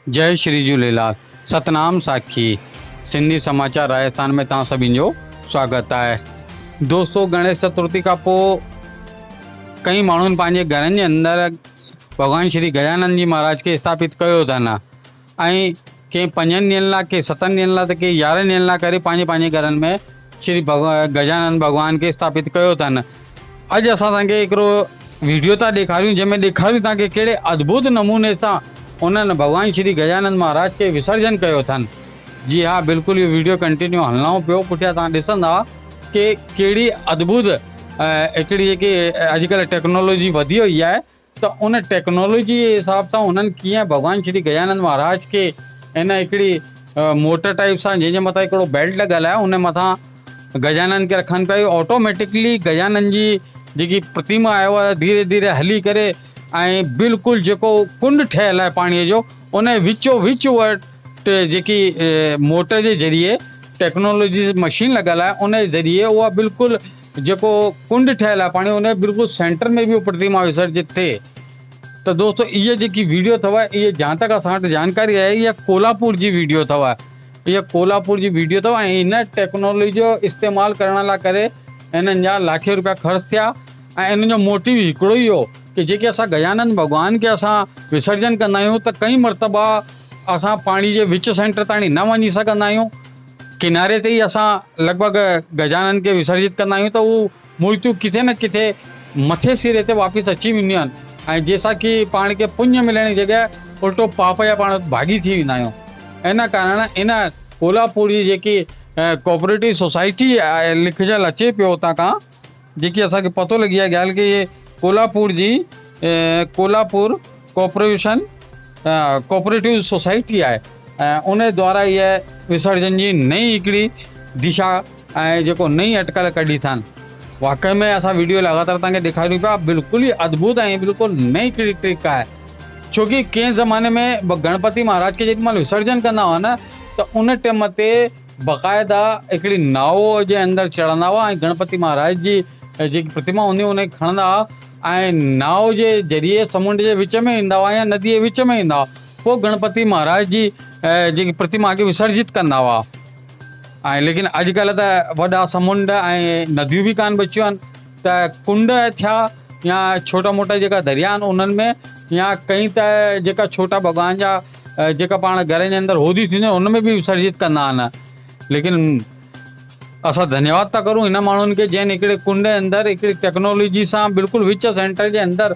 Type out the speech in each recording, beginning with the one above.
जय श्री झूलेलाल। सतनाम साखी सिंधी समाचार राजस्थान में तव्हां सभिनी जो स्वागत है। दोस्तों, गणेश चतुर्थी का पोइ कई माण्हुनि पंहिंजे घरनि जे अंदरि भॻवान श्री गजानंद जी महाराज खे स्थापित कयो अथनि ऐं कंहिं 5 ॾींहंनि लाइ, कंहिं 7 ॾींहंनि लाइ, त कंहिं 11 ॾींहंनि लाइ करे पंहिंजे घरनि में श्री गजानंद भॻवान खे स्थापित कयो अथनि। अॼु असां तव्हांखे हिकिड़ो वीडियो था ॾेखारियूं जंहिंमें ॾेखारियूं तव्हांखे कहिड़े अद्भुत नमूने सां उन्हनि भॻवान श्री गजानंद महाराज के विसर्जन कयो अथनि। जी हाँ, बिल्कुलु इहो वीडियो कंटिन्यू हलणो पियो। पुठियां तव्हां ॾिसंदा कि कहिड़ी अद्भुत हिकिड़ी जेकी अॼुकल्ह टेक्नोलॉजी वधी वई आहे, त उन टेक्नोलॉजी जे हिसाब सां उन्हनि कीअं भॻवान श्री गजानंद महाराज के इन हिकिड़ी मोटर टाइप सां जंहिंजे मथां हिकिड़ो बेल्ट लॻल आहे, उन मथां गजानंद खे रखनि पिया। ऑटोमेटिकली गजानंद जी जेकी प्रतिमा आहे उहा धीरे धीरे हली करे ऐं बिल्कुलु जेको कुंड ठहियलु आहे पाणीअ जो, उन विचो विच उहा जेकी मोटर जे ज़रिए टेक्नोलॉजी मशीन लॻल आहे, उन जे ज़रिए उहा बिल्कुलु जेको कुंड ठहियलु आहे पाणी, उन बिल्कुलु सेंटर में बि उहा प्रतिमा विसर्जित थिए। त दोस्तों, इहा जेकी वीडियो अथव, इहा जहाँ तक असां वटि जानकारी आहे, इहा कोल्हापुर जी वीडियो अथव। इहा कोल्हापुर जी वीडियो अथव ऐं इन टेक्नोलॉजी जो इस्तेमालु करण लाइ करे इन्हनि जा लाख रुपया ख़र्चु थिया। ऐं इन जो मोटिव हिकिड़ो ई हो कि जेके असां गजानंद भॻवान खे असां विसर्जन कंदा आहियूं, त कई मरतबा असां पाणी जे विच सेंटर ताईं न वञी सघंदा आहियूं, किनारे ते ई असां लॻभॻि गजानंद खे विसर्जित कंदा आहियूं, त उहे मूर्तियूं किथे न किथे मथे सिरे ते वापसि अची वेंदियूं आहिनि ऐं जंहिंसां कि पाण खे पुञ मिलण जी जॻह उल्टो पाप जा पाण भागी थी वेंदा आहियूं। इन कारण इन कोल्हापुर जी जेकी कोऑपरेटिव सोसाइटी लिखिजल अचे पियो उतां खां, जेकी असांखे पतो लॻी आहे ॻाल्हि कि इहे कोल्हापुर जी कोल्हापुर कोऑपरेटिव सोसाइटी आहे ऐं उन द्वारा इहा विसर्जन जी नई हिकिड़ी दिशा ऐं जेको नई अटकल कढी अथनि। वाक़ई में असां वीडियो लगातार तव्हांखे ॾेखारियूं पिया। बिल्कुलु ई अद्भुत ऐं बिल्कुलु नई हिकिड़ी ट्रिक आहे, छोकी कंहिं ज़माने में गणपति महाराज खे जेॾी महिल विसर्जन कंदा हुआ न, त उन टाइम ते बाक़ाइदा हिकिड़ी नाव जे अंदरि चढ़ंदा हुआ ऐं गणपति महाराज जी जेकी प्रतिमा हूंदी हुई उनखे खणंदा हुआ ऐं नाव जे ज़रिए समुंड जे विच में ईंदा हुआ या नदी जे विच में ईंदा हुआ, पोइ गणपति महाराज जी जेकी प्रतिमा खे विसर्जित कंदा हुआ। ऐं लेकिन अॼुकल्ह त वॾा समुंड ऐं नदियूं बि कान बचियूं आहिनि, त कुंड थिया या छोटा मोटा जेका दरिया आहिनि उन्हनि में, या कई त जेका छोटा भॻवान जा जेका पाण घर जे अंदरि होदियूं थींदियूं आहिनि उन में बि विसर्जित कंदा आहिनि। लेकिन असां धन्यवाद था करूं हिन माण्हुनि खे जंहिं हिकिड़े कुंड जे अंदरि हिकिड़ी टेक्नोलॉजी सां बिल्कुलु विच सेंटर जे अंदरि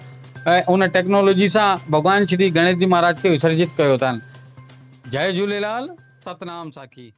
ऐं उन टेक्नोलॉजी सां भॻवान श्री गणेश जी महाराज खे विसर्जित कयो अथनि। जय झूलेलाल। सतनाम साखी।